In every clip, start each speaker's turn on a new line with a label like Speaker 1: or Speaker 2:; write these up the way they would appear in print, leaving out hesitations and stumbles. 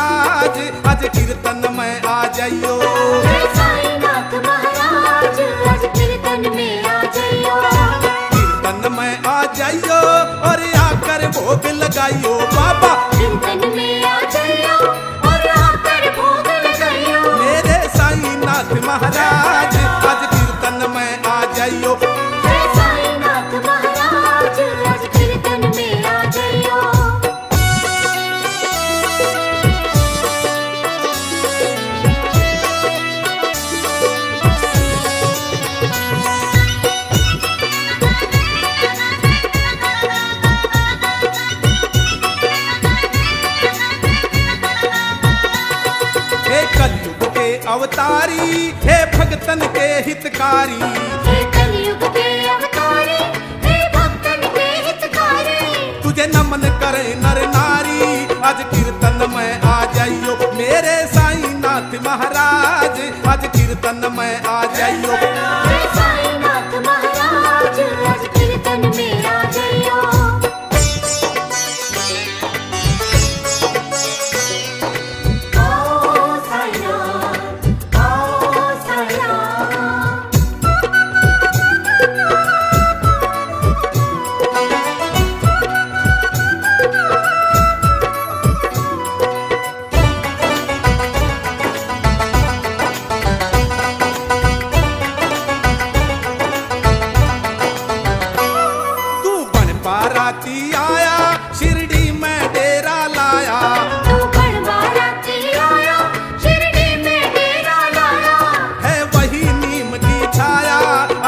Speaker 1: महाराज आज कीर्तन में आ जाइयो।
Speaker 2: जय साईनाथ महाराज आज कीर्तन में आ जाइयो।
Speaker 1: कीर्तन में आ जाइयो और आकर भोग लगाइयो बाबा।
Speaker 2: कीर्तन में आ जाइयो और आकर भोग लगाइयो।
Speaker 1: मेरे साईनाथ महाराज आज कीर्तन में आ जाइयो।
Speaker 2: जय साईनाथ महाराज आज कीर्तन में आ जाइयो।
Speaker 1: हे कलयुग के अवतारी हे भगतन के हितकारी।
Speaker 2: हे कलयुग के अवतारी हे भक्तन के हितकारी।
Speaker 1: तुझे नमन करे नर नारी आज कीर्तन में आ जाइयो। मेरे साईनाथ महाराज आज कीर्तन में आ जाइयो।
Speaker 2: जय साईनाथ महाराज आज कीर्तन में आ जाइयो। आओ साईनाथ आओ साईनाथ।
Speaker 1: तू बन बाराती आया शिरडी में डेरा लाया।
Speaker 2: तू बन बाराती आया शिरडी में डेरा लाया।
Speaker 1: है वही नीम की छाया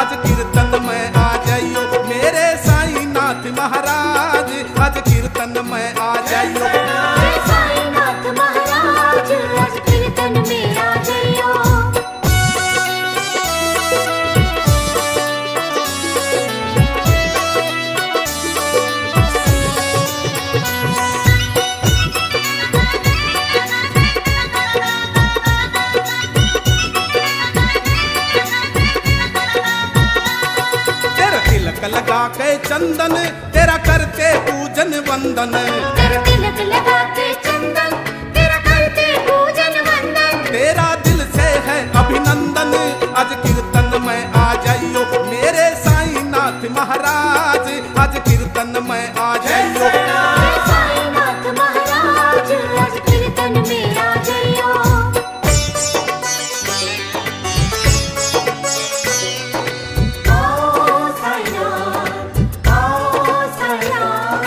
Speaker 1: आज कीर्तन में आ जाइयो। मेरे साईनाथ महाराज आज कीर्तन में आ जाइयो।
Speaker 2: जय साईनाथ महाराज आज कीर्तन में आ जाइयो।
Speaker 1: तेरा तिलक लगा के चंदन तेरा करते पूजन वंदन।
Speaker 2: तेरा तिलक लगा के चंदन तेरा करते पूजन वंदन।
Speaker 1: तेरा दिल से है अभिनंदन आज कीर्तन में आ जाइयो। मेरे साईनाथ महाराज आज कीर्तन में आ जाइयो।
Speaker 2: जय साईनाथ महाराज आज कीर्तन में आ जाइयो। आओ साईनाथ आओ साईनाथ।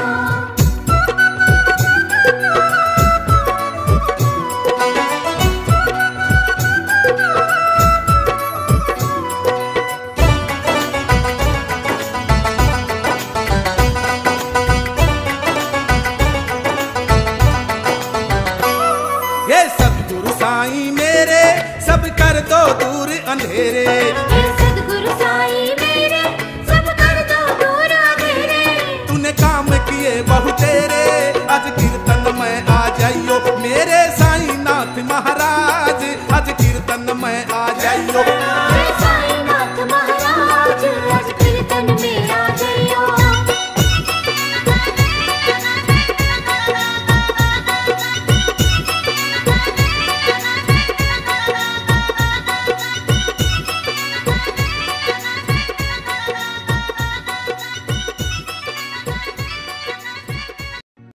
Speaker 1: ये सतगुरु साईं मेरे सब कर दो दूर अंधेरे।
Speaker 2: हे सद्गुरु साईं मेरे सब कर दो दूर अंधेरे।
Speaker 1: तूने काम किए बहु तेरे आज कीर्तन में आ जाइयो। मेरे साईनाथ महाराज आज कीर्तन में आ